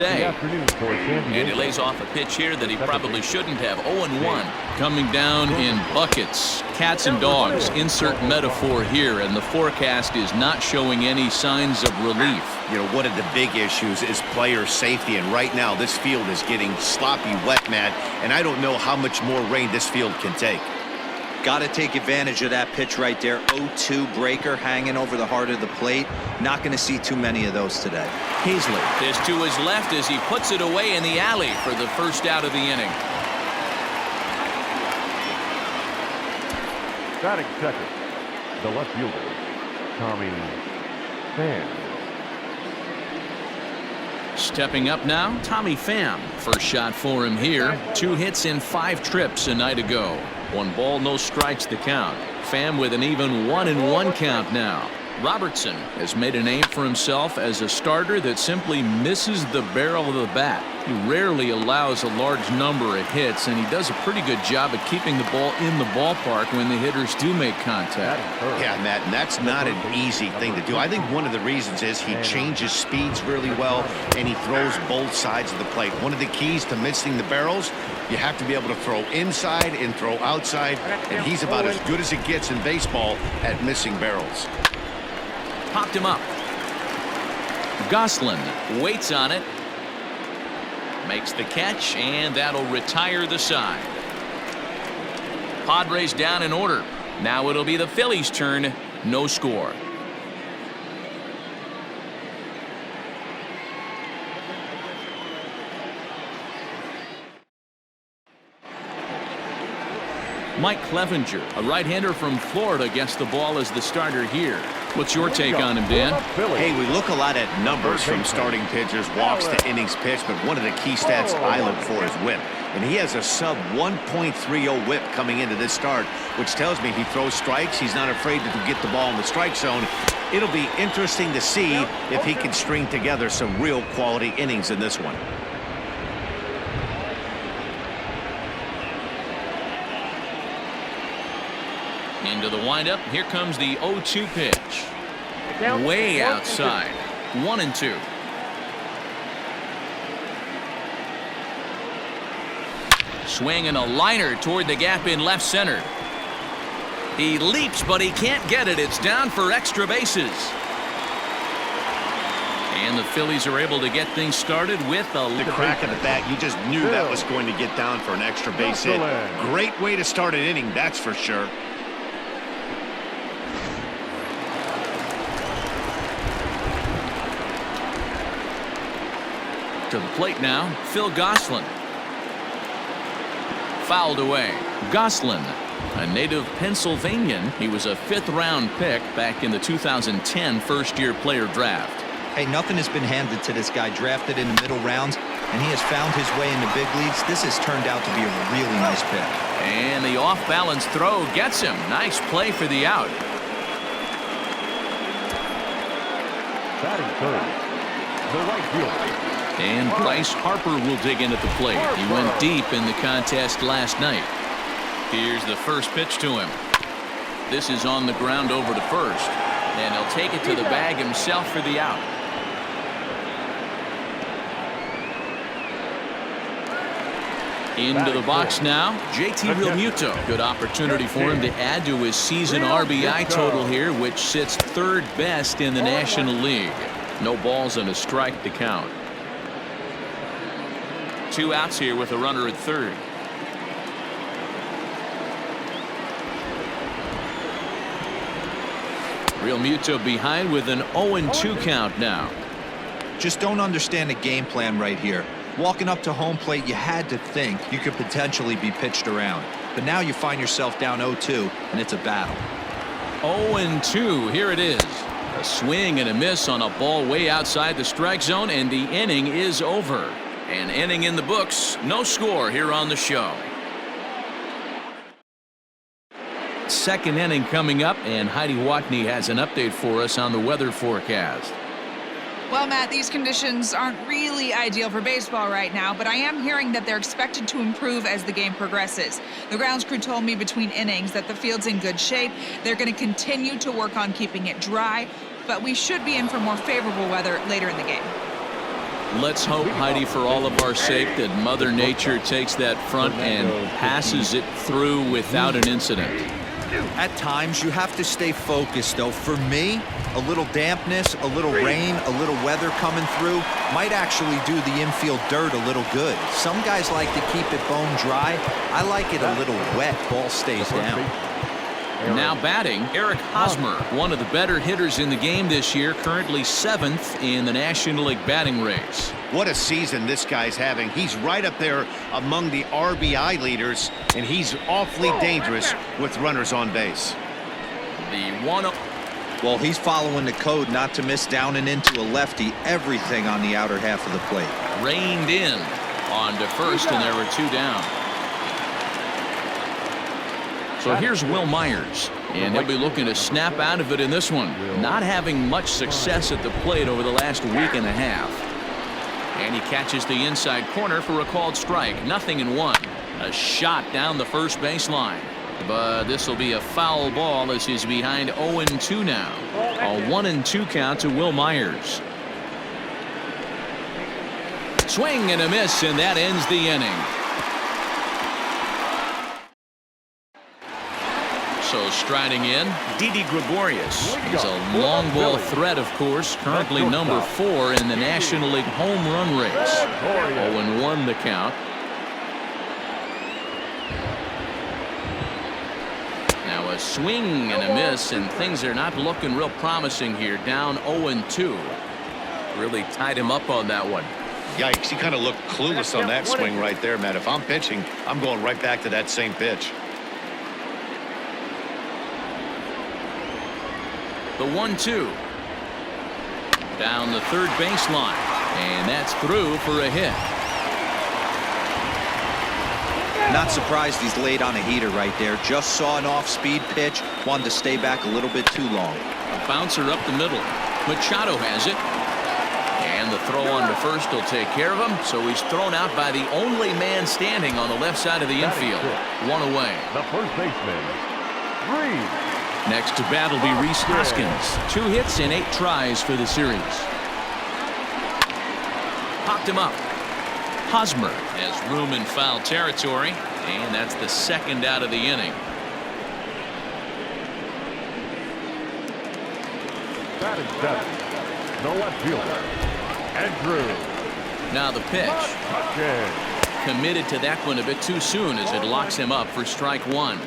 And he lays off a pitch here that he probably shouldn't have. 0-1. Coming down in buckets. Cats and dogs. Insert metaphor here. And the forecast is not showing any signs of relief. You know, one of the big issues is player safety. And right now, this field is getting sloppy wet, Matt. And I don't know how much more rain this field can take. Got to take advantage of that pitch right there. 0-2 breaker hanging over the heart of the plate. Not going to see too many of those today. Hazley is to his left as he puts it away in the alley for the first out of the inning. Batting second, the left fielder, Tommy Pham. Stepping up now, Tommy Pham. First shot for him here. 2 hits in 5 trips a night ago. 1 ball, no strikes the count. Pham with an even 1-1 count now. Robertson has made a name for himself as a starter that simply misses the barrel of the bat. He rarely allows a large number of hits, and he does a pretty good job of keeping the ball in the ballpark when the hitters do make contact. Yeah, Matt, and that's not an easy thing to do. I think one of the reasons is he changes speeds really well, and he throws both sides of the plate. One of the keys to missing the barrels, you have to be able to throw inside and throw outside, and he's about as good as it gets in baseball at missing barrels. Popped him up. Gosselin waits on it. Makes the catch, and that'll retire the side. Padres down in order. Now it'll be the Phillies' turn. No score. Mike Clevenger, a right-hander from Florida, gets the ball as the starter here. What's your take on him, Dan? Hey, we look a lot at numbers from starting pitchers, walks to innings pitched, but one of the key stats I look for is whip. And he has a sub 1.30 whip coming into this start, which tells me he throws strikes. He's not afraid to get the ball in the strike zone. It'll be interesting to see if he can string together some real quality innings in this one. Into the windup. Here comes the 0-2 pitch. Way outside. 1-2. Swinging a liner toward the gap in left center. He leaps, but he can't get it. It's down for extra bases. And the Phillies are able to get things started with the crack of the bat. You just knew that was going to get down for an extra base hit. Great way to start an inning, that's for sure. To the plate now, Phil Gosselin. Fouled away. Gosselin, a native Pennsylvanian. He was a 5th-round pick back in the 2010 first-year player draft. Hey, nothing has been handed to this guy. Drafted in the middle rounds, and he has found his way in the big leagues. This has turned out to be a really nice pick. And the off-balance throw gets him. Nice play for the out. Batting third, the right fielder. And Bryce Harper will dig in at the plate. He went deep in the contest last night. Here's the first pitch to him. This is on the ground over to first. And he'll take it to the bag himself for the out. Into the box now, JT Realmuto. Good opportunity for him to add to his season RBI total here, which sits 3rd best in the National League. No balls and a strike to count. 2 outs here with a runner at third. Realmuto behind with an 0-2 count now. Just don't understand the game plan right here. Walking up to home plate, you had to think you could potentially be pitched around. But now you find yourself down 0-2, and it's a battle. 0-2, here it is. A swing and a miss on a ball way outside the strike zone, and the inning is over. An inning in the books, no score here on the show. Second inning coming up, and Heidi Watney has an update for us on the weather forecast. Well, Matt, these conditions aren't really ideal for baseball right now, but I am hearing that they're expected to improve as the game progresses. The grounds crew told me between innings that the field's in good shape. They're going to continue to work on keeping it dry, but we should be in for more favorable weather later in the game. Let's hope, Heidi, for all of our sake, that Mother Nature takes that front and passes it through without an incident. At times, you have to stay focused, though. For me, a little dampness, a little rain, a little weather coming through might actually do the infield dirt a little good. Some guys like to keep it bone dry. I like it a little wet. Ball stays down. Now batting, Eric Hosmer, one of the better hitters in the game this year, currently 7th in the National League batting race. What a season this guy's having. He's right up there among the RBI leaders, and he's awfully dangerous with runners on base. The 1-0. Well, he's following the code not to miss down and into a lefty. Everything on the outer half of the plate. Reined in on to first, and there were 2 down. So here's Will Myers, and he'll be looking to snap out of it in this one. Not having much success at the plate over the last week and a half. And he catches the inside corner for a called strike. 0-1. A shot down the first baseline. But this will be a foul ball as he's behind 0-2 now. A 1-2 count to Will Myers. Swing and a miss, and that ends the inning. So striding in, Didi Gregorius. He's a long ball threat, of course, currently number 4 in the National League home run race. 0-1 the count. Now a swing and a miss, and things are not looking real promising here. Down 0-2. Really tied him up on that one. Yikes, he kind of looked clueless on that swing right there, Matt. If I'm pitching, I'm going right back to that same pitch. The 1-2 down the third baseline, and that's through for a hit. Not surprised he's laid on a heater right there. Just saw an off-speed pitch. Wanted to stay back a little bit too long. A bouncer up the middle. Machado has it. And the throw on to first will take care of him. So he's thrown out by the only man standing on the left side of the infield. 1 away. The first baseman, Reed. Next to bat will be Rhys Hoskins. 2 hits and 8 tries for the series. Popped him up. Hosmer has room in foul territory, and that's the 2nd out of the inning. Batting 7, the left fielder, Andrew. Now the pitch. Committed to that one a bit too soon as it locks him up for strike 1.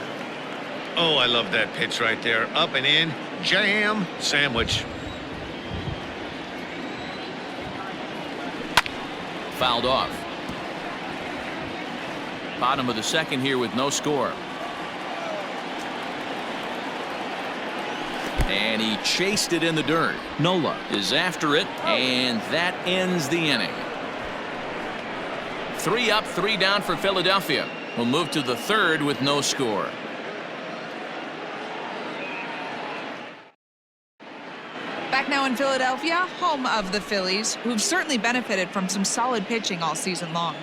Oh, I love that pitch right there. Up and in, jam, sandwich. Fouled off. Bottom of the 2nd here with no score. And he chased it in the dirt. Nola is after it, and that ends the inning. 3 up, 3 down for Philadelphia. We'll move to the 3rd with no score. Back now in Philadelphia, home of the Phillies, who've certainly benefited from some solid pitching all season long.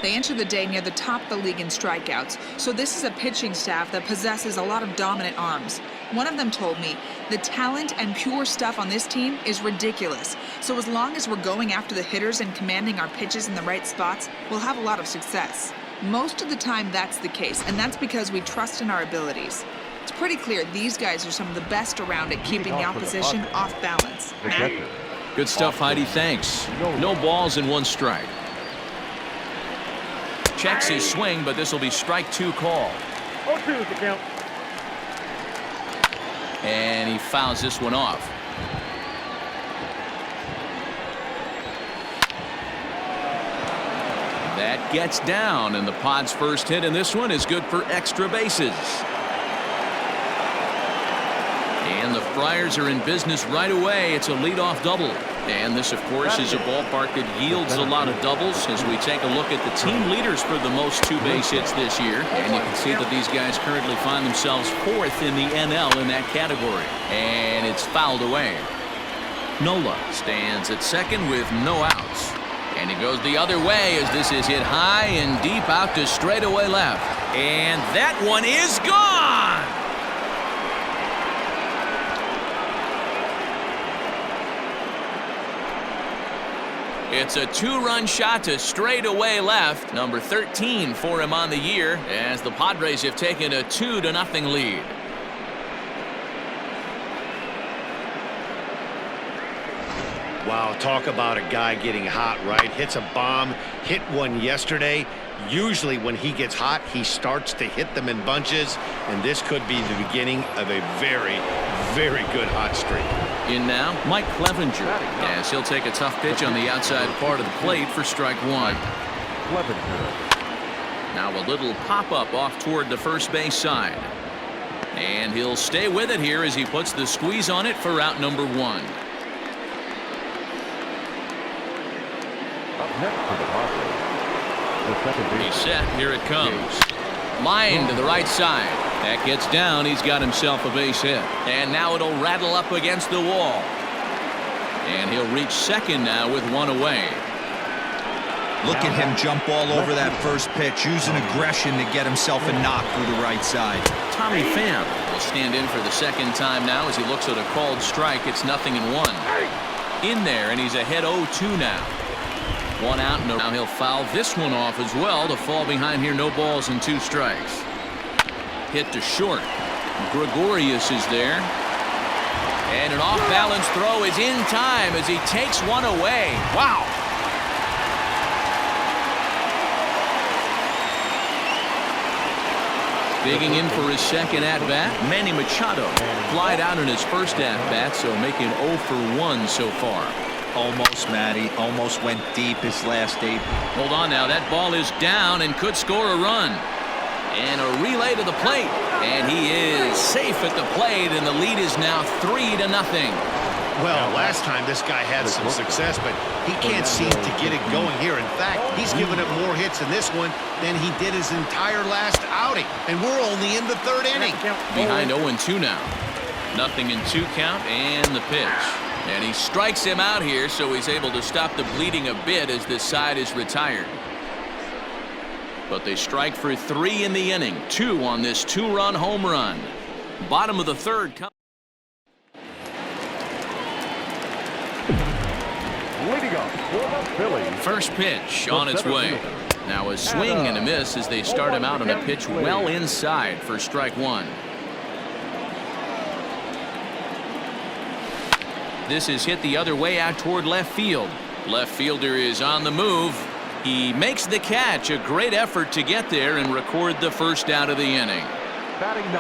They enter the day near the top of the league in strikeouts, so this is a pitching staff that possesses a lot of dominant arms. One of them told me, the talent and pure stuff on this team is ridiculous. So as long as we're going after the hitters and commanding our pitches in the right spots, we'll have a lot of success. Most of the time that's the case, and that's because we trust in our abilities. It's pretty clear these guys are some of the best around at keeping the opposition off balance. Matt? Good stuff, Heidi. Thanks. No balls and 1 strike. Checks his swing, but this will be strike 2 call. 0-2 the count. And he fouls this one off. That gets down, and the Pod's first hit in this one is good for extra bases. And the Friars are in business right away. It's a leadoff double. And this, of course, is a ballpark that yields a lot of doubles as we take a look at the team leaders for the most 2 base hits this year. And you can see that these guys currently find themselves 4th in the NL in that category. And it's fouled away. Nola stands at 2nd with no outs. And he goes the other way as this is hit high and deep out to straightaway left. And that one is gone! It's a two-run shot to straightaway left. Number 13 for him on the year as the Padres have taken a 2-0 lead. Wow, talk about a guy getting hot, right? Hits a bomb, hit one yesterday. Usually when he gets hot, he starts to hit them in bunches, and this could be the beginning of a very, very good hot streak. In now, Mike Clevenger, as he'll take a tough pitch on the outside part of the plate for strike one. Now a little pop-up off toward the first base side. And he'll stay with it here as he puts the squeeze on it for out number one. Up next for the Padres, the second base. He's set. Here it comes. Line to the right side. That gets down. He's got himself a base hit. And now it'll rattle up against the wall. And he'll reach second now with one away. Look at him jump all over that first pitch, using aggression to get himself a knock through the right side. Tommy Pham will stand in for the second time now as he looks at a called strike. It's 0-1. In there, and he's ahead 0-2 now. One out, no. Now he'll foul this one off as well to fall behind here. No balls and 2 strikes. Hit to short. Gregorius is there. And an off-balance throw is in time as he takes one away. Wow. Digging in for his second at-bat, Manny Machado flied out in his first at-bat, so making 0 for 1 so far. Almost, Matty. Almost went deep his last 8. Hold on now. That ball is down and could score a run. And a relay to the plate. And he is safe at the plate, and the lead is now 3-0. Well, last time this guy had some success, but he can't seem to get it going here. In fact, he's given up more hits in this one than he did his entire last outing. And we're only in the 3rd inning. Behind 0-2 now. 0-2 count and the pitch. And he strikes him out here, so he's able to stop the bleeding a bit as this side is retired. But they strike for 3 in the inning. 2 on this 2-run home run. Bottom of the 3rd. Leading up for the Phillies. First pitch on its way. Now a swing and a miss as they start him out on a pitch well inside for strike one. This is hit the other way out toward left field. Left fielder is on the move. He makes the catch. A great effort to get there and record the first out of the inning.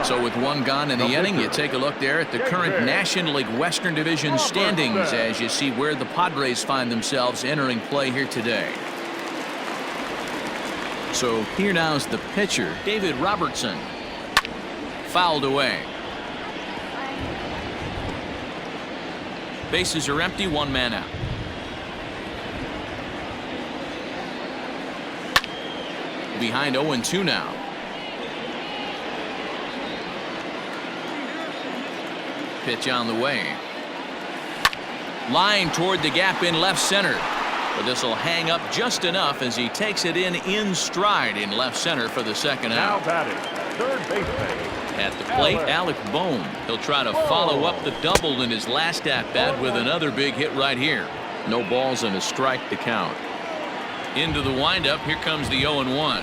So with one gone in the inning, you take a look there at the current National League Western Division standings as you see where the Padres find themselves entering play here today. So here now is the pitcher, David Robertson. Fouled away. Bases are empty, 1 man out. Behind 0-2 now. Pitch on the way. Line toward the gap in left center. But this will hang up just enough as he takes it in stride in left center for the second Now out. batting, third baseman. At the plate, Alec Bohm. He'll try to follow up the double in his last at-bat with another big hit right here. No balls and a strike to count. Into the windup, here comes the 0-1.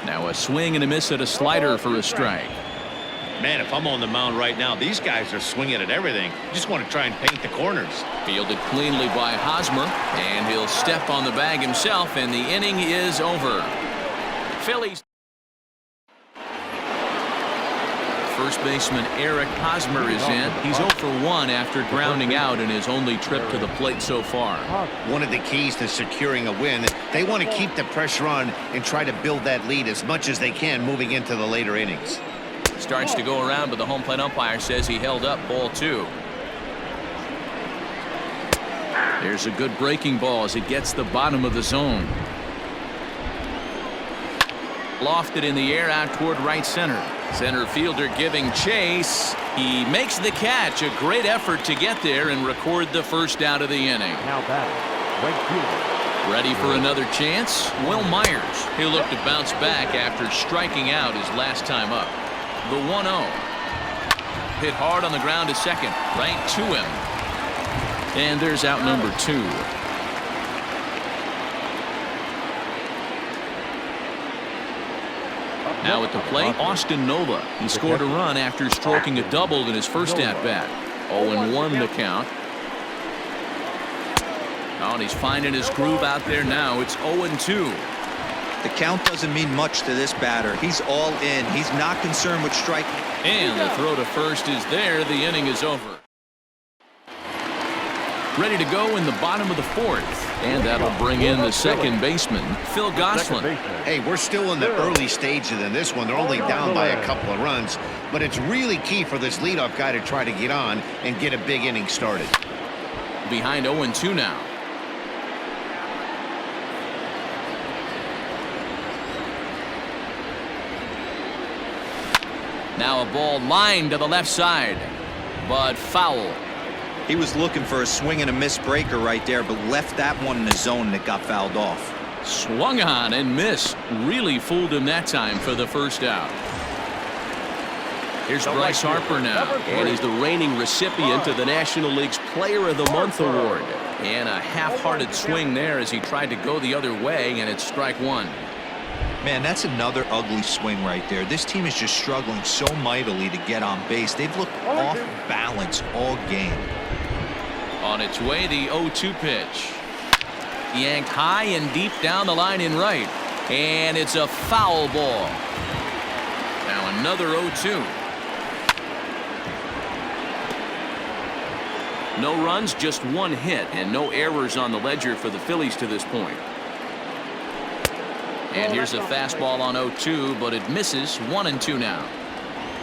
Now a swing and a miss at a slider for a strike. Man, if I'm on the mound right now, these guys are swinging at everything. Just want to try and paint the corners. Fielded cleanly by Hosmer, and he'll step on the bag himself, and the inning is over. Phillies. First baseman Eric Hosmer is in. He's 0 for 1 after grounding out in his only trip to the plate so far. One of the keys to securing a win, they want to keep the pressure on and try to build that lead as much as they can moving into the later innings. Starts to go around, but the home plate umpire says he held up ball 2. There's a good breaking ball as it gets the bottom of the zone. Lofted in the air out toward right center. Center fielder giving chase. He makes the catch. A great effort to get there and record the first out of the inning. Now batting, right fielder. Ready for another chance? Will Myers. He'll look to bounce back after striking out his last time up. The 1-0. Hit hard on the ground to second. Right to him. And there's out number 2. Now at the plate, Austin Nola. He scored a run after stroking a double in his first at-bat. 0-1 the count. Oh, and he's finding his groove out there now. It's 0-2. The count doesn't mean much to this batter. He's all in. He's not concerned with striking. And the throw to first is there. The inning is over. Ready to go in the bottom of the fourth. And that'll bring in the second baseman, Phil Gosselin. Hey, we're still in the early stages in this one. They're only down by a couple of runs, but it's really key for this leadoff guy to try to get on and get a big inning started. Behind 0-2 now. Now a ball lined to the left side, but foul. He was looking for a swing and a miss breaker right there, but left that one in the zone that got fouled off. Swung on and missed. Really fooled him that time for the first out. Here's Bryce Harper now, and he's the reigning recipient of the National League's Player of the Month award. And a half-hearted swing there as he tried to go the other way, and it's strike one. Man, that's another ugly swing right there. This team is just struggling so mightily to get on base. They've looked off balance all game. On its way, the 0-2 pitch. Yanked high and deep down the line in right. And it's a foul ball. Now another 0-2. No runs, just one hit, and no errors on the ledger for the Phillies to this point. And here's a fastball on 0-2, but it misses. 1-2 now.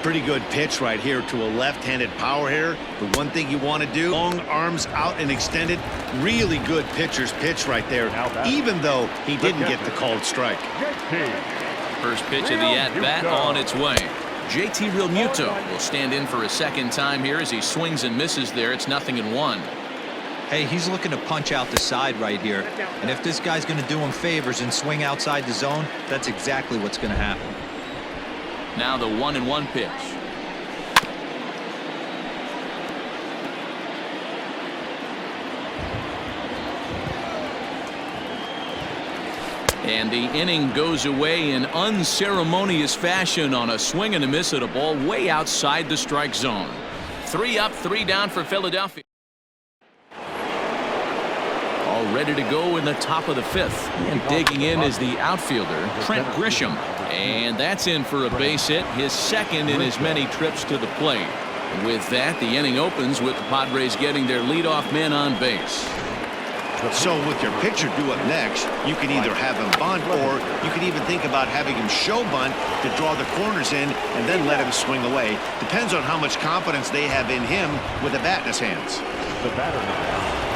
Pretty good pitch right here to a left-handed power hitter. The one thing you want to do, long arms out and extended. Really good pitcher's pitch right there, even though he didn't get the called strike. First pitch of the at-bat on its way. JT Realmuto will stand in for a second time here as he swings and misses there. It's 0-1. Hey, he's looking to punch out the side right here. And if this guy's going to do him favors and swing outside the zone, that's exactly what's going to happen. Now the 1-1 pitch. And the inning goes away in unceremonious fashion on a swing and a miss at a ball way outside the strike zone. 3 up, 3 down for Philadelphia. All ready to go in the top of the fifth. And digging in is the outfielder, Trent Grisham. And that's in for a base hit, his second in as many trips to the plate. With that, the inning opens with the Padres getting their leadoff man on base. So with your pitcher due up next, you can either have him bunt, or you can even think about having him show bunt to draw the corners in and then let him swing away. Depends on how much confidence they have in him with a bat in his hands. The batter now.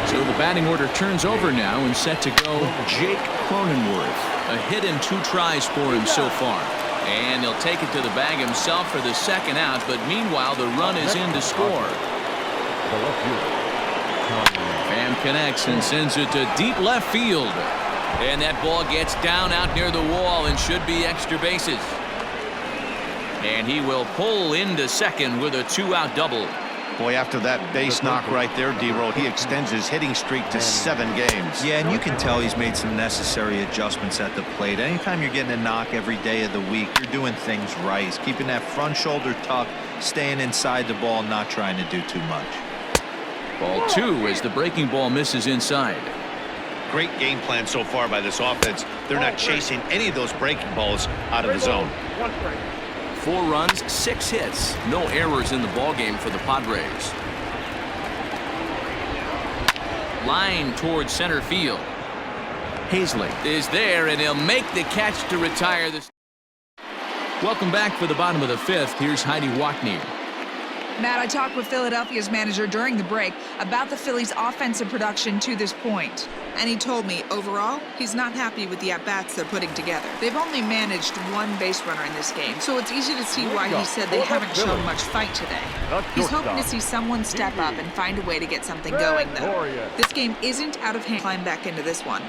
So the batting order turns over now and set to go Jake Cronenworth. A hit and 2 tries for him so far. And he'll take it to the bag himself for the second out, but meanwhile the run is in to score. Pham connects and sends it to deep left field. And that ball gets down out near the wall and should be extra bases. And he will pull into second with a 2-out double. Boy, after that base knock right there, D-Roll, he extends his hitting streak to 7 games. Yeah, and you can tell he's made some necessary adjustments at the plate. Anytime you're getting a knock every day of the week, you're doing things right. He's keeping that front shoulder tucked, staying inside the ball, not trying to do too much. Ball 2 as the breaking ball misses inside. Great game plan so far by this offense. They're not chasing any of those breaking balls out of the zone. 4 runs, 6 hits. No errors in the ballgame for the Padres. Line towards center field. Hazley is there, and he'll make the catch to retire this. Welcome back for the bottom of the fifth. Here's Heidi Watney. Matt, I talked with Philadelphia's manager during the break about the Phillies' offensive production to this point. And he told me, overall, he's not happy with the at-bats they're putting together. They've only managed 1 base runner in this game, so it's easy to see why he said they haven't shown much fight today. He's hoping to see someone step up and find a way to get something going, though. This game isn't out of hand. Climb back into this one.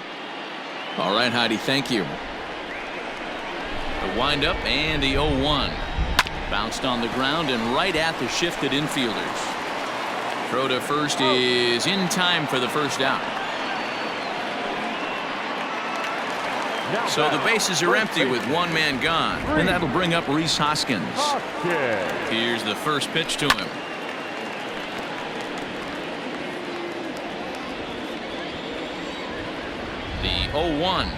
All right, Heidi, thank you. The windup and the 0-1. Bounced on the ground and right at the shifted infielders. Throw to first is in time for the first out. So the bases are empty with one man gone. And that'll bring up Rhys Hoskins. Here's the first pitch to him. The 0-1.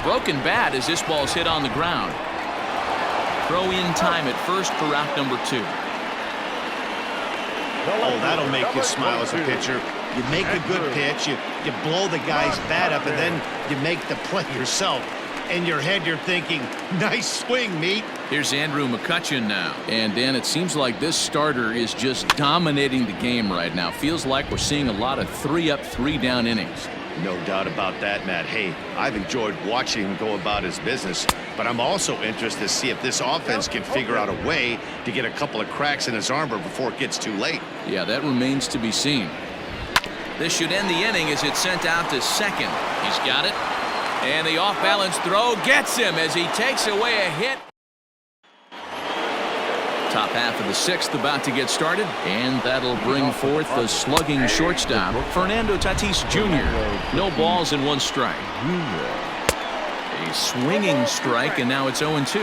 Broken bat as this ball's hit on the ground. Throw in time at first for out number 2. Oh, that'll make you smile as a pitcher. You make a good pitch, you blow the guy's bat up, and then you make the play yourself. In your head, you're thinking, nice swing, meat. Here's Andrew McCutchen now. And, Dan, it seems like this starter is just dominating the game right now. Feels like we're seeing a lot of 3-up, 3-down innings. No doubt about that, Matt. Hey, I've enjoyed watching him go about his business, but I'm also interested to see if this offense can figure out a way to get a couple of cracks in his armor before it gets too late. Yeah, that remains to be seen. This should end the inning as it's sent out to second. He's got it. And the off-balance throw gets him as he takes away a hit. Top half of the 6th about to get started, and that'll bring forth the slugging shortstop, Fernando Tatis Jr. No balls and 1 strike. A swinging strike, and now it's 0-2.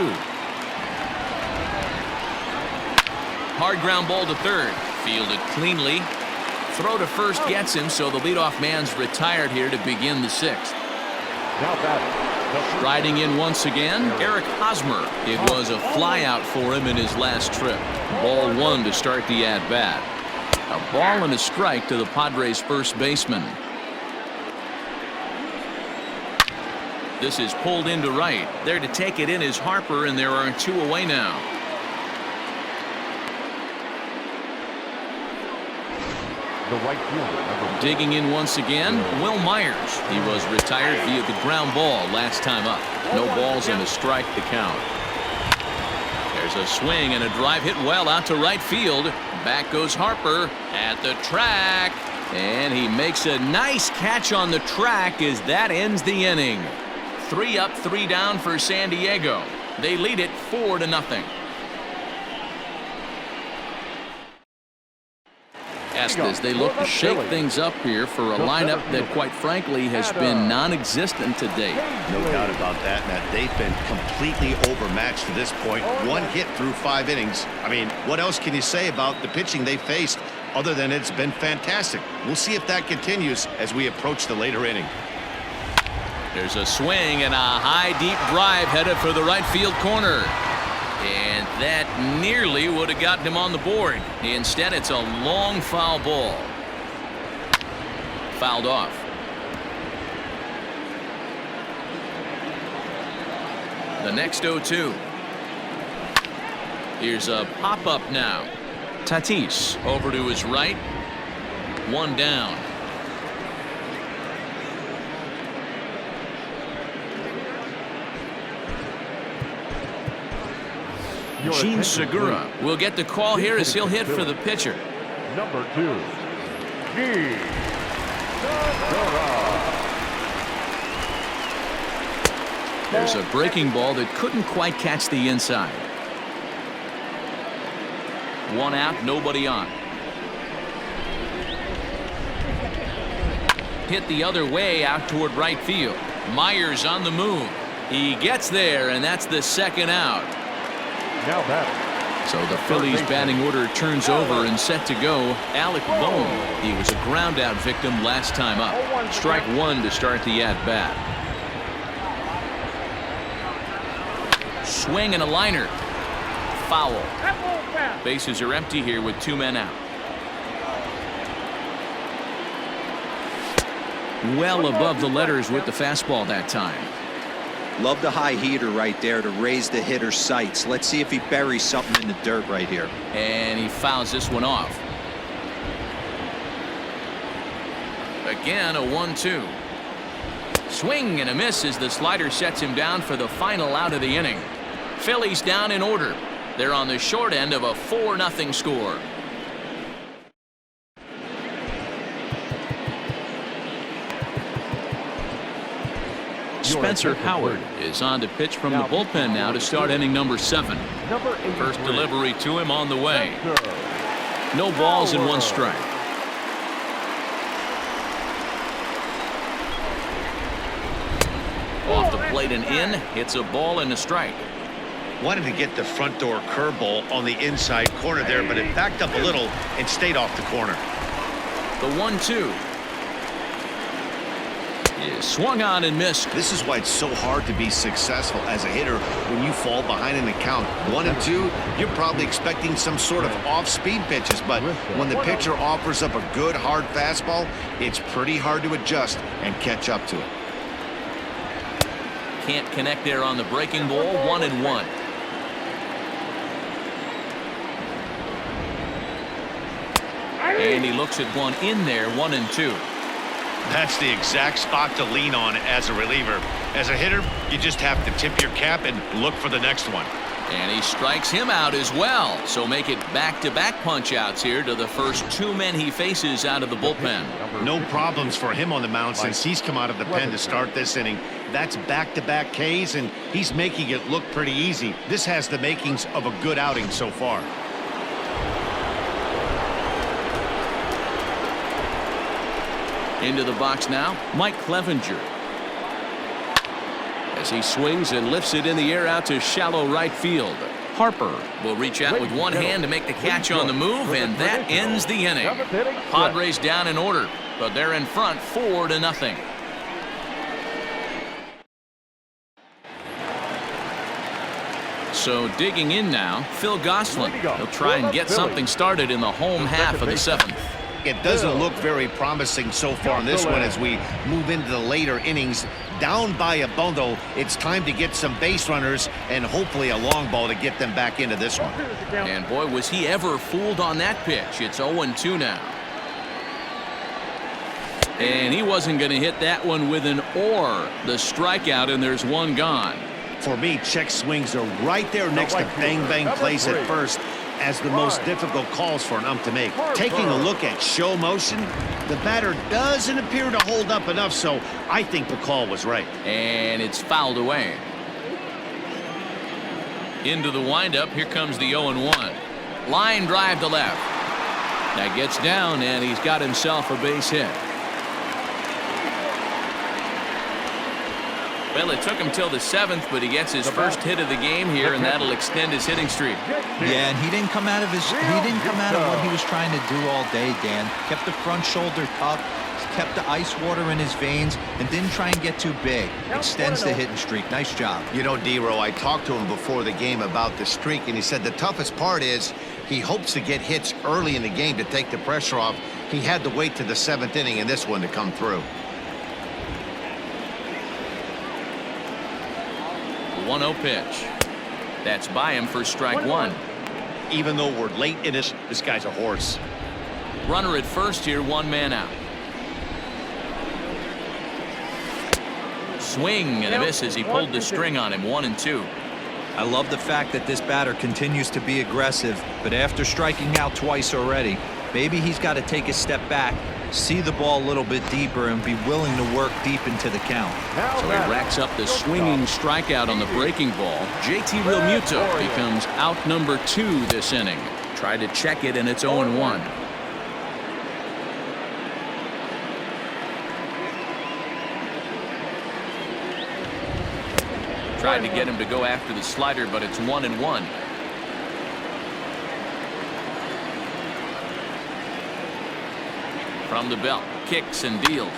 Hard ground ball to third. Fielded cleanly. Throw to first gets him, so the leadoff man's retired here to begin the 6th. Riding in once again, Eric Hosmer. It was a flyout for him in his last trip. Ball 1 to start the at-bat. A ball and a strike to the Padres' first baseman. This is pulled into right. There to take it in is Harper, and there are 2 away now. The right fielder, digging in once again, Will Myers. He was retired via the ground ball last time up. No balls and a strike to count. There's a swing and a drive hit well out to right field. Back goes Harper at the track, and he makes a nice catch on the track as that ends the inning. 3 up, 3 down for San Diego. They lead it 4-0. As they look to shake things up here for a lineup that, quite frankly, has been non-existent to date. No doubt about that, Matt. They've been completely overmatched to this point. 1 hit through 5 innings. I mean, what else can you say about the pitching they faced other than it's been fantastic? We'll see if that continues as we approach the later inning. There's a swing and a high, deep drive headed for the right field corner. And that nearly would have gotten him on the board. Instead, it's a long foul ball. Fouled off. The next 0-2. Here's a pop-up now. Tatis over to his right. 1 down. Gene Segura will get the call here as he'll hit for the pitcher. Number 2, Gene Segura. There's a breaking ball that couldn't quite catch the inside. 1 out, nobody on. Hit the other way out toward right field. Myers on the move. He gets there, and that's the 2nd out. Now batting. So the Phillies batting order turns over and set to go. Alec Bohm. He was a ground out victim last time up. Strike 1 to start the at-bat. Swing and a liner. Foul. Bases are empty here with 2 men out. Well above the letters with the fastball that time. Love the high heater right there to raise the hitter's sights. Let's see if he buries something in the dirt right here. And he fouls this one off. Again, a 1-2. Swing and a miss as the slider sets him down for the final out of the inning. Phillies down in order. They're on the short end of a 4-0 score. Spencer Howard is on to pitch from the bullpen now to start inning number 7. First delivery to him on the way. No balls and 1 strike. Off the plate and in. Hits a ball and a strike. Wanted to get the front door curveball on the inside corner there, but it backed up a little and stayed off the corner. The 1-2 is swung on and missed. This is why it's so hard to be successful as a hitter when you fall behind in the count. 1-2, you're probably expecting some sort of off-speed pitches, but when the pitcher offers up a good hard fastball, it's pretty hard to adjust and catch up to it. Can't connect there on the breaking ball. 1-1. And he looks at one in there. 1-2. That's the exact spot to lean on as a reliever. As a hitter, you just have to tip your cap and look for the next one. And he strikes him out as well. So make it back-to-back punch-outs here to the first 2 men he faces out of the bullpen. No problems for him on the mound since he's come out of the pen to start this inning. That's back-to-back Ks, and he's making it look pretty easy. This has the makings of a good outing so far. Into the box now, Mike Clevenger. As he swings and lifts it in the air out to shallow right field. Harper will reach out with one hand to make the catch on the move, and that ends the inning. Padres down in order, but they're in front 4-0. So digging in now, Phil Gosselin. He'll try and get something started in the home half of the 7th. It doesn't look very promising so far in this one as we move into the later innings. Down by a bundle, it's time to get some base runners and hopefully a long ball to get them back into this one. And boy, was he ever fooled on that pitch. It's 0-2 now. And he wasn't going to hit that one with an or. The strikeout, and there's one gone. For me, check swings are right there next to bang-bang plays at first as the most difficult calls for an ump to make. Taking a look at show motion, the batter doesn't appear to hold up enough, so I think the call was right. And it's fouled away. Into the windup, here comes the 0-1. Line drive to left. That gets down, and he's got himself a base hit. Well, it took him till the 7th, but he gets his first hit of the game here, and that'll extend his hitting streak. Yeah, and he didn't come out of what he was trying to do all day, Dan. Kept the front shoulder up, kept the ice water in his veins, and didn't try and get too big. Extends the hitting streak. Nice job. You know, D-Row, I talked to him before the game about the streak, and he said the toughest part is he hopes to get hits early in the game to take the pressure off. He had to wait to the 7th inning in this one to come through. 1-0 pitch. That's by him for strike 1. Even though we're late in this guy's a horse. Runner at first here, 1 man out. Swing and a miss as he pulled the string on him. 1-2. I love the fact that this batter continues to be aggressive, but after striking out twice already, maybe he's got to take a step back, see the ball a little bit deeper, and be willing to work deep into the count. So he racks up the swinging strikeout on the breaking ball. JT Realmuto becomes out number 2 this inning. Tried to check it, and it's 0-1. Tried to get him to go after the slider, but it's 1-1. From the belt, kicks and deals.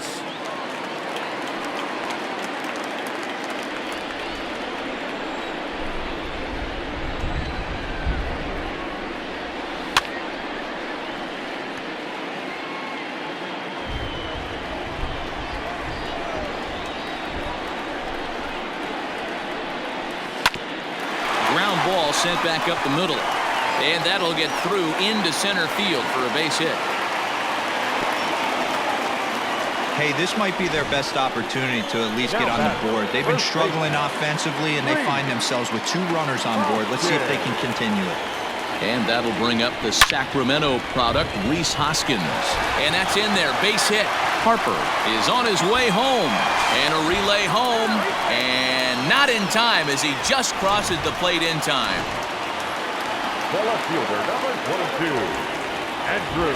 Ground ball sent back up the middle, and that'll get through into center field for a base hit. Hey, this might be their best opportunity to at least get on the board. They've been struggling offensively, and they find themselves with 2 runners on board. Let's see if they can continue it. And that'll bring up the Sacramento product, Rhys Hoskins. And that's in there. Base hit. Harper is on his way home. And a relay home. And not in time as he just crosses the plate in time. The left fielder, number 22, Andrew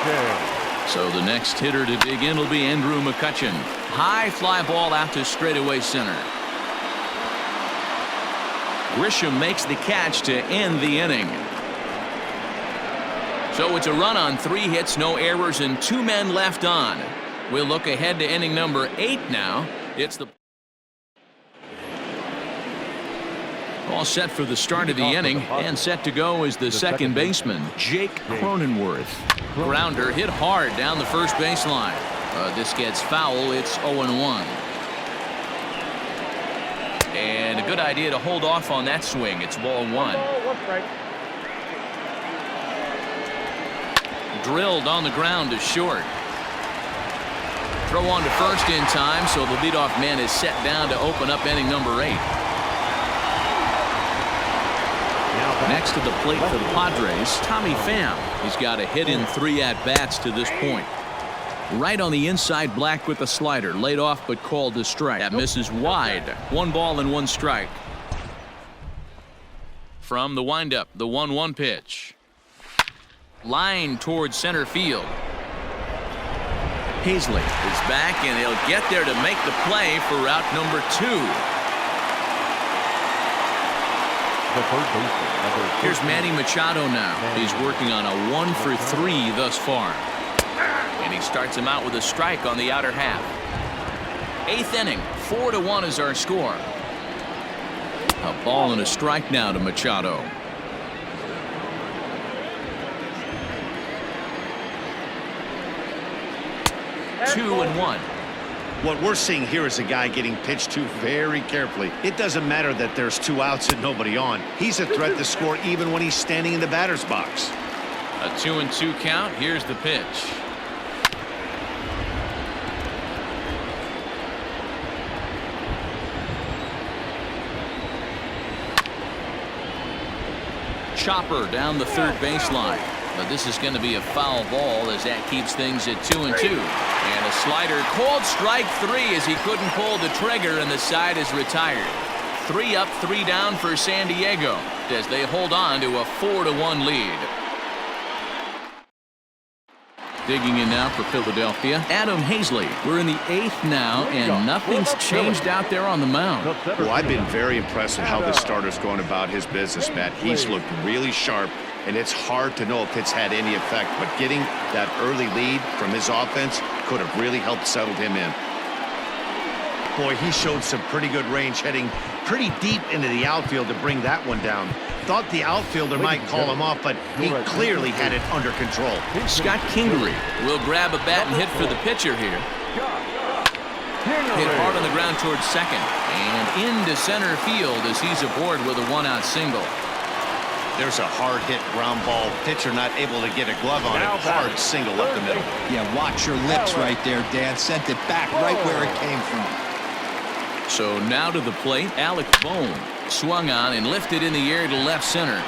McCutchen. So the next hitter to dig in will be Andrew McCutchen. High fly ball out to straightaway center. Grisham makes the catch to end the inning. So it's a run on 3 hits, no errors, and 2 men left on. We'll look ahead to inning number 8 now. It's the all set for the start of the inning, and set to go is the second baseman, Jake Cronenworth. Grounder hit hard down the first baseline. This gets foul. It's 0-1. And a good idea to hold off on that swing. It's ball 1. Drilled on the ground to short. Throw on to first in time, so the leadoff man is set down to open up inning number 8. Next to the plate for the Padres, Tommy Pham. He's got a hit in 3 at-bats to this point. Right on the inside, Black with a slider. Laid off but called to strike. That misses wide. 1 ball and 1 strike. From the windup, the 1-1 pitch. Line towards center field. Hazley is back, and he'll get there to make the play for route number 2. Here's Manny Machado now. He's working on a 1-for-3 thus far. And he starts him out with a strike on the outer half. 8th inning, 4-1 is our score. A ball and a strike now to Machado. Two and 1. What we're seeing here is a guy getting pitched to very carefully. It doesn't matter that there's 2 outs and nobody on. He's a threat to score even when he's standing in the batter's box. A 2-2 count. Here's the pitch. Chopper down the third baseline. But this is going to be a foul ball as that keeps things at 2-2. And a slider called strike 3 as he couldn't pull the trigger, and the side is retired. 3 up, 3 down for San Diego as they hold on to a 4-1 lead. Digging in now for Philadelphia, Adam Hazley. We're in the 8th now, and nothing's changed out there on the mound. Well, I've been very impressed with how this starter's going about his business, Matt. He's looked really sharp, and it's hard to know if it's had any effect, but getting that early lead from his offense could have really helped settle him in. Boy, he showed some pretty good range, heading pretty deep into the outfield to bring that one down. Thought the outfielder might call him off, but he clearly had it under control. Scott Kingery will grab a bat and hit for the pitcher here. Hit hard on the ground towards second, and into center field as he's aboard with a 1-out single. There's a hard hit ground ball. Pitcher not able to get a glove on it. Hard single up the middle. Yeah, watch your lips right there, Dan. Sent it back right where it came from. So now to the plate, Alec Bohm swung on and lifted in the air to left center.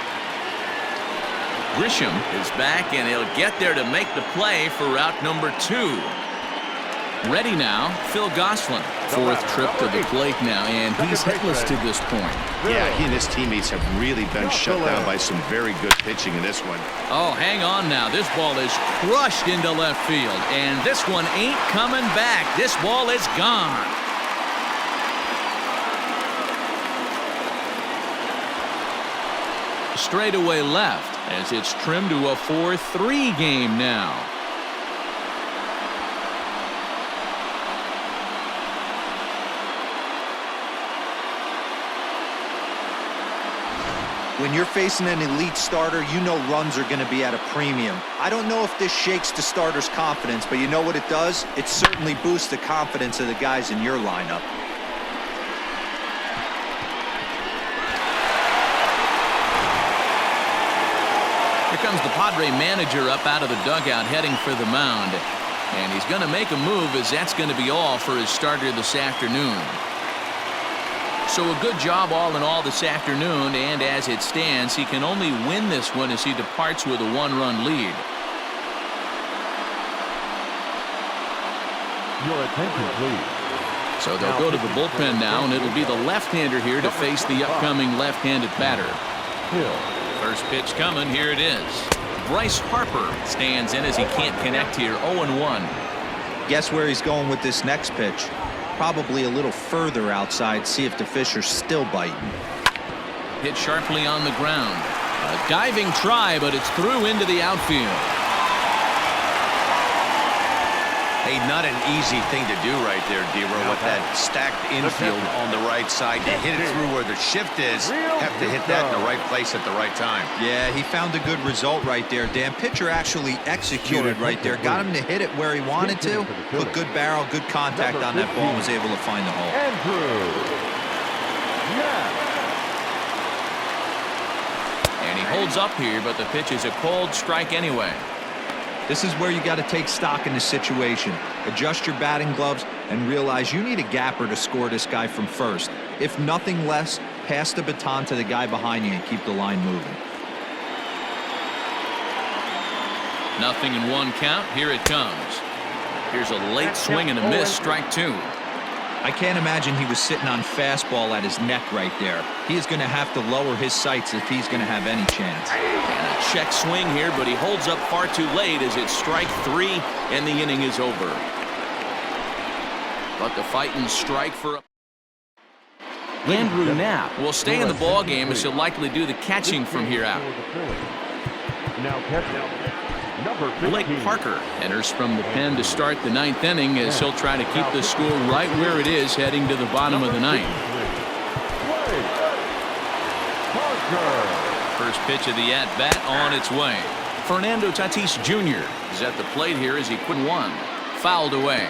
Grisham is back, and he'll get there to make the play for route number 2. Ready now, Phil Gosselin. 4th trip to the plate now, and he's hitless to this point. Yeah, he and his teammates have really been shut down by some very good pitching in this one. Oh, hang on now. This ball is crushed into left field, and this one ain't coming back. This ball is gone. Straightaway left as it's trimmed to a 4-3 game now. When you're facing an elite starter, you know runs are going to be at a premium. I don't know if this shakes the starter's confidence, but you know what it does? It certainly boosts the confidence of the guys in your lineup. Here comes the Padre manager up out of the dugout heading for the mound. And he's going to make a move as that's going to be all for his starter this afternoon. So a good job all in all this afternoon, and as it stands, he can only win this one as he departs with a 1-run lead. Your attention, please. So they'll go to the bullpen now, and it'll be the left-hander here to face the upcoming left-handed batter. First pitch coming. Here it is. Bryce Harper stands in as he can't connect here. 0-1. Guess where he's going with this next pitch? Probably a little further outside. See if the fish are still biting. Hit sharply on the ground. A diving try, but it's through into the outfield. Hey, not an easy thing to do right there, D-Row, with that stacked infield on the right side. To hit it through where the shift is, have to hit that in the right place at the right time. Yeah, he found a good result right there, Dan. Pitcher actually executed right there. Got him to hit it where he wanted to. But good barrel, good contact on that ball, was able to find the hole. And he holds up here, but the pitch is a cold strike anyway. This is where you got to take stock in the situation. Adjust your batting gloves and realize you need a gapper to score this guy from first. If nothing less, pass the baton to the guy behind you and keep the line moving. Nothing in 1 count. Here it comes. Here's a late swing and a miss. Strike 2. I can't imagine he was sitting on fastball at his neck right there. He is going to have to lower his sights if he's going to have any chance. And a check swing here, but he holds up far too late as it's strike 3 and the inning is over. But the fighting strike for Andrew Knapp will stay in the ball game as he'll likely do the catching from here out. Now catching. Blake Parker enters from the pen to start the 9th inning as he'll try to keep the score right where it is heading to the bottom of the 9th. First pitch of the at-bat on its way. Fernando Tatis Jr. is at the plate here as he put 1. Fouled away.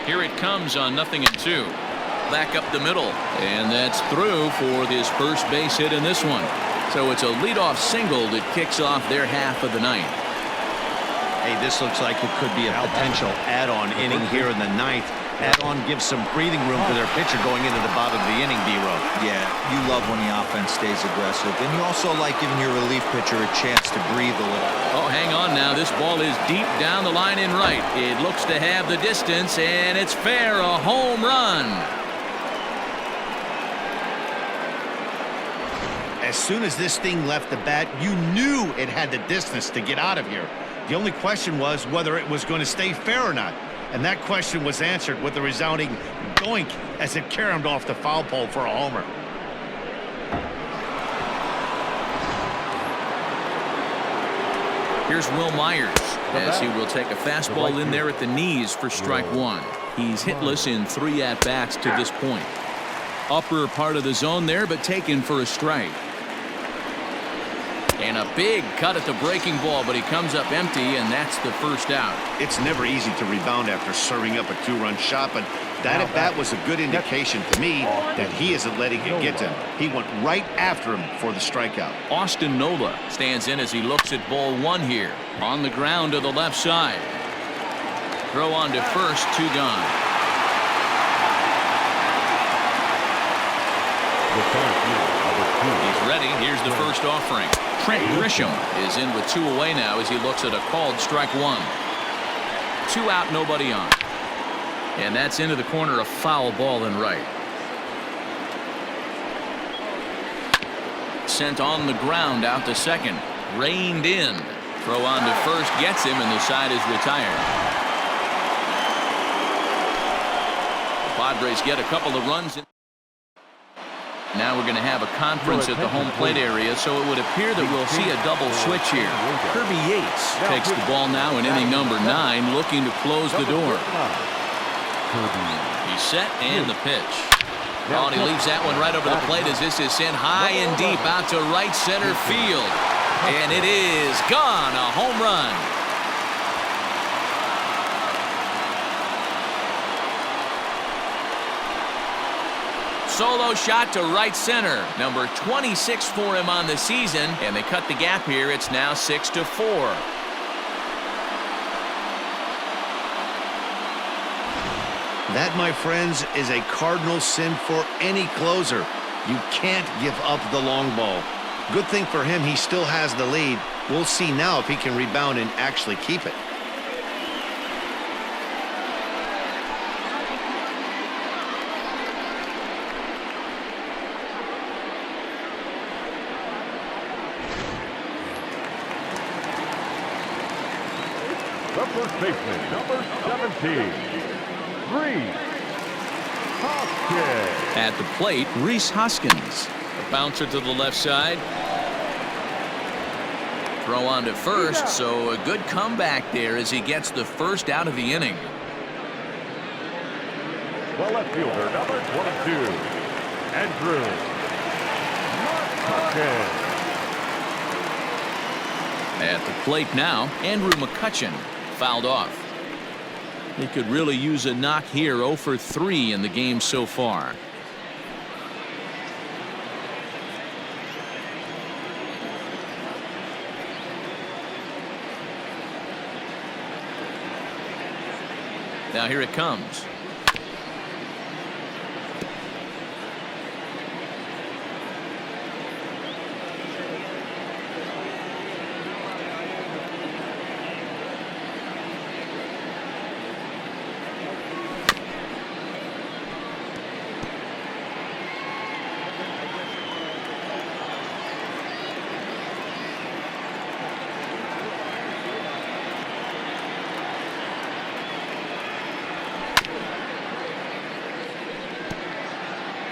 Here it comes on 0-2. Back up the middle, and that's through for his first base hit in this one. So it's a leadoff single that kicks off their half of the 9th. Hey, this looks like it could be a potential add-on inning here in the 9th. Add-on gives some breathing room for their pitcher going into the bottom of the inning, D-Row. Yeah, you love when the offense stays aggressive. And you also like giving your relief pitcher a chance to breathe a little. Oh, hang on now. This ball is deep down the line in right. It looks to have the distance, and it's fair. A home run. As soon as this thing left the bat, you knew it had the distance to get out of here. The only question was whether it was going to stay fair or not. And that question was answered with a resounding doink as it caromed off the foul pole for a homer. Here's Will Myers as he will take a fastball in there at the knees for strike 1. He's hitless in 3 at-bats to this point. Upper part of the zone there, but taken for a strike. And a big cut at the breaking ball, but he comes up empty, and that's the first out. It's never easy to rebound after serving up a 2-run shot, but that at-bat was a good indication to me that he isn't letting it get to him. He went right after him for the strikeout. Austin Nola stands in as he looks at ball 1 here. On the ground to the left side. Throw on to first, 2 gone. He's ready. Here's the first offering. Trent Grisham is in with 2 away now as he looks at a called strike 1. 2 out, nobody on. And that's into the corner, a foul ball in right. Sent on the ground out to second. Reined in. Throw on to first, gets him, and the side is retired. The Padres get a couple of runs in. Now we're going to have a conference at the home plate area, so it would appear that we'll see a double switch here. Kirby Yates takes the ball now in inning number 9, looking to close the door. He's set and the pitch. Oh, and he leaves that one right over the plate as this is sent high and deep out to right center field. And it is gone, a home run. Solo shot to right center. Number 26 for him on the season. And they cut the gap here. It's now 6-4. That, my friends, is a cardinal sin for any closer. You can't give up the long ball. Good thing for him, he still has the lead. We'll see now if he can rebound and actually keep it. The first baseman, number 17, Reese Hoskins. At the plate, Reese Hoskins. A bouncer to the left side. Throw on to first, so a good comeback there as he gets the first out of the inning. The left fielder, number 22, Andrew McCutchen. At the plate now, Andrew McCutchen fouled off. He could really use a knock here. 0 for 3 in the game so far. Now here it comes.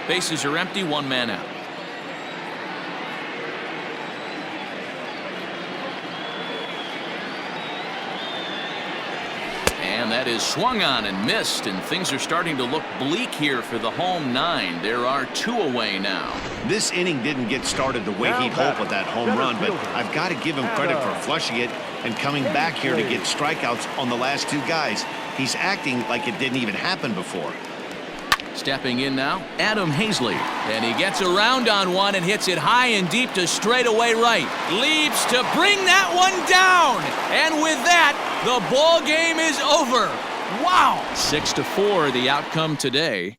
Bases are empty, one man out. And that is swung on and missed, and things are starting to look bleak here for the home 9. There are 2 away now. This inning didn't get started the way he'd hoped with that home run, but I've got to give him credit for flushing it and coming back here to get strikeouts on the last 2 guys. He's acting like it didn't even happen before. Stepping in now, Adam Hazley. And he gets around on one and hits it high and deep to straightaway right. Leaps to bring that one down. And with that, the ball game is over. Wow. 6-4 the outcome today.